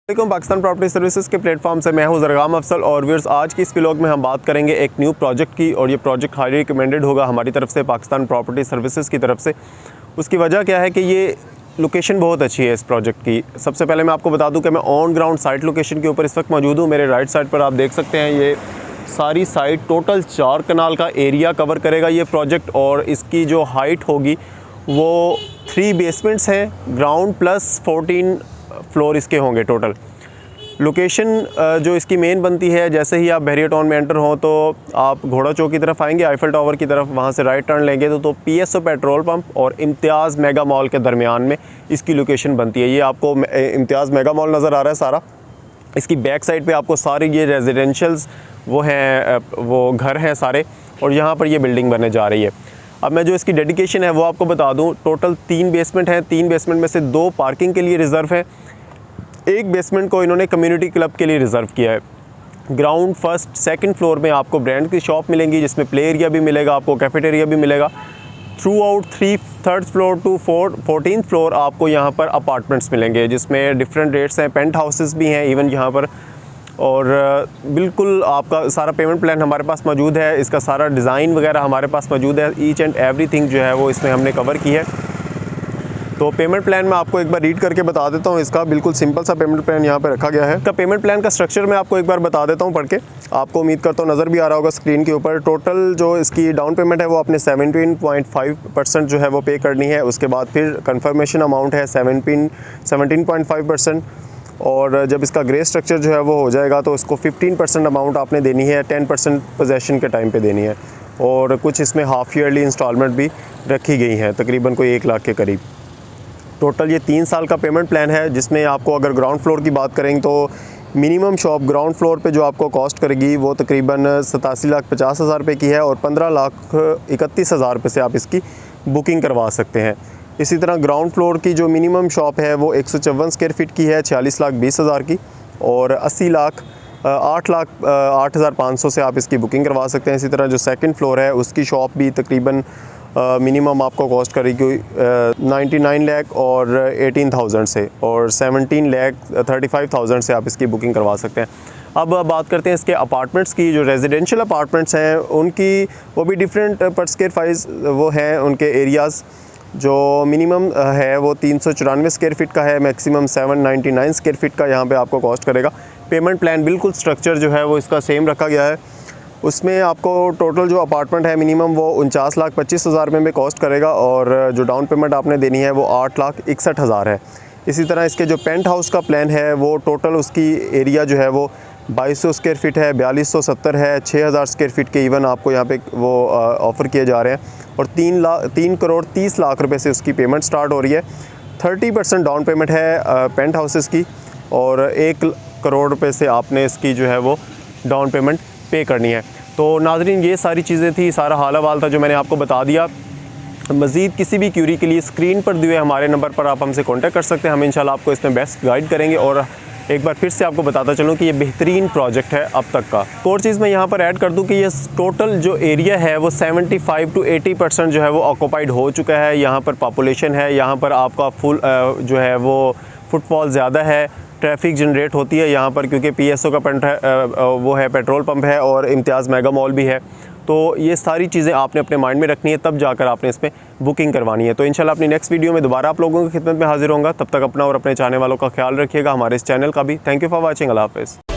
Pakistan property services के platform से मैं हूं ज़रगाम अफसल और व्यूअर्स, आज की इस व्लॉग में हम बात करेंगे एक न्यू प्रोजेक्ट की। और ये प्रोजेक्ट हाईली रिकमेंडेड होगा हमारी तरफ से, पाकिस्तान प्रॉपर्टी सर्विसेज की तरफ से। उसकी वजह क्या है कि ये लोकेशन बहुत अच्छी है इस प्रोजेक्ट की। सबसे पहले मैं आपको बता दूं कि मैं ऑन ग्राउंड साइट लोकेशन के ऊपर इस वक्त मौजूद हूँ। मेरे राइट साइड पर आप देख सकते हैं ये सारी साइट टोटल 4 कनाल का एरिया कवर करेगा ये प्रोजेक्ट। और इसकी जो हाइट होगी वो 3 बेसमेंट्स हैं, ग्राउंड प्लस 14 फ्लोर इसके होंगे टोटल। लोकेशन जो इसकी मेन बनती है, जैसे ही आप बहरिया टाउन में एंटर हों तो आप घोड़ा चौक की तरफ आएंगे, आईफल टावर की तरफ, वहाँ से राइट टर्न लेंगे तो PSO पेट्रोल पंप और इम्तियाज़ मेगा मॉल के दरमियान में इसकी लोकेशन बनती है। ये आपको इम्तियाज़ मेगा मॉल नज़र आ रहा है सारा। इसकी बैक साइड पे आपको सारे ये रेजिडेंशल्स वो हैं, वो घर हैं सारे, और यहाँ पर ये बिल्डिंग बनने जा रही है। अब मैं जो इसकी डेडिकेशन है वो आपको बता दूँ। टोटल 3 बेसमेंट हैं, 3 बेसमेंट में से 2 पार्किंग के लिए रिज़र्व है, एक बेसमेंट को इन्होंने कम्युनिटी क्लब के लिए रिज़र्व किया है। ग्राउंड फर्स्ट सेकंड फ्लोर में आपको ब्रांड की शॉप मिलेंगी, जिसमें प्ले एरिया भी मिलेगा, आपको कैफेटेरिया भी मिलेगा। Throughout 3rd floor to 14th floor आपको यहाँ पर अपार्टमेंट्स मिलेंगे, जिसमें डिफरेंट रेट्स हैं, पेंट हाउसेस भी हैं इवन यहाँ पर। और बिल्कुल आपका सारा पेमेंट प्लान हमारे पास मौजूद है, इसका सारा डिज़ाइन वगैरह हमारे पास मौजूद है। ईच एंड एवरीथिंग जो है वो इसमें हमने कवर की है। तो पेमेंट प्लान मैं आपको एक बार रीड करके बता देता हूँ। इसका बिल्कुल सिंपल सा पेमेंट प्लान यहाँ पे रखा गया है। इसका पेमेंट प्लान का स्ट्रक्चर मैं आपको एक बार बता देता हूँ पढ़ के, आपको उम्मीद करता हूँ नज़र भी आ रहा होगा स्क्रीन के ऊपर। टोटल जो इसकी डाउन पेमेंट है वो आपने 17.5% जो है वो पे करनी है। उसके बाद फिर कन्फर्मेशन अमाउंट है 17.5%। और जब इसका ग्रे स्ट्रक्चर जो है वो हो जाएगा तो इसको 15% अमाउंट आपने देनी है, 10% पोजेसन के टाइम पे देनी है। और कुछ इसमें हाफ ईयरली इंस्टॉलमेंट भी रखी गई हैं, तकरीबन कोई 1 लाख के करीब। टोटल ये 3 साल का पेमेंट प्लान है, जिसमें आपको अगर ग्राउंड फ्लोर की बात करें तो मिनिमम शॉप ग्राउंड फ्लोर पे जो आपको कॉस्ट करेगी वो तकरीबन 87,50,000 रुपये की है, और 15,31,000 रुपये से आप इसकी बुकिंग करवा सकते हैं। इसी तरह ग्राउंड फ्लोर की जो मिनिमम शॉप है वो 154 स्क्वायर फीट की है, 46,20,000 की, और 8,08,0500 से आप इसकी बुकिंग करवा सकते हैं। इसी तरह जो सेकंड फ्लोर है उसकी शॉप भी तकरीबन मिनिमम आपको कॉस्ट करेगी 99 लाख और 18,000 से, और 17,35,000 से आप इसकी बुकिंग करवा सकते हैं। अब बात करते हैं इसके अपार्टमेंट्स की। जो रेजिडेंशियल अपार्टमेंट्स हैं उनकी वो भी डिफरेंट पर स्क्वायर फाइज वो हैं उनके एरियाज़। जो मिनिमम है वो 394 स्क्वायर फीट का है, मैक्सिमम 799 स्क्वायर फीट का यहाँ पे आपको कॉस्ट करेगा। पेमेंट प्लान बिल्कुल स्ट्रक्चर जो है वो इसका सेम रखा गया है। उसमें आपको टोटल जो अपार्टमेंट है मिनिमम वो 49,25,000 रुपये में कॉस्ट करेगा, और जो डाउन पेमेंट आपने देनी है वो 8,61,000 है। इसी तरह इसके जो पेंट हाउस का प्लान है वो टोटल उसकी एरिया जो है वो 2200 स्क्वायर फीट है, 4270 है, 6,000 स्क्वायर फीट के इवन आपको यहाँ पे वो ऑफ़र किए जा रहे हैं। और 3 करोड़ 30 लाख रुपए से उसकी पेमेंट स्टार्ट हो रही है। 30% डाउन पेमेंट है पेंट हाउसेस की, और 1 करोड़ रुपए से आपने इसकी जो है वो डाउन पेमेंट पे करनी है। तो नाज़रीन, ये सारी चीज़ें थी, सारा हाल हवाल था जो मैंने आपको बता दिया। मज़ीद किसी भी क्यूरी के लिए स्क्रीन पर दिए हमारे नंबर पर आप हमसे कांटेक्ट कर सकते हैं। हम इंशाल्लाह आपको इसमें बेस्ट गाइड करेंगे। और एक बार फिर से आपको बताता चलूँ कि ये बेहतरीन प्रोजेक्ट है अब तक का। और चीज़ मैं यहाँ पर ऐड कर दूँ कि ये टोटल जो एरिया है वो 75 to 80% जो है वो ऑक्यूपाइड हो चुका है। यहाँ पर पॉपुलेशन है, यहाँ पर आपका फुल जो है वो फुटफॉल ज़्यादा है, ट्रैफिक जनरेट होती है यहाँ पर, क्योंकि PSO का वो है पेट्रोल पंप है, और इम्तियाज़ मेगा मॉल भी है। तो ये सारी चीज़ें आपने अपने माइंड में रखनी है, तब जाकर आपने इसमें बुकिंग करवानी है। तो इंशाल्लाह अपनी नेक्स्ट वीडियो में दोबारा आप लोगों की खिदमत में हाजिर होऊंगा। तब तक अपना और अपने चाहने वालों का ख्याल रखिएगा, हमारे इस चैनल का भी। Thank you for watching. अल्लाह हाफ़िज़।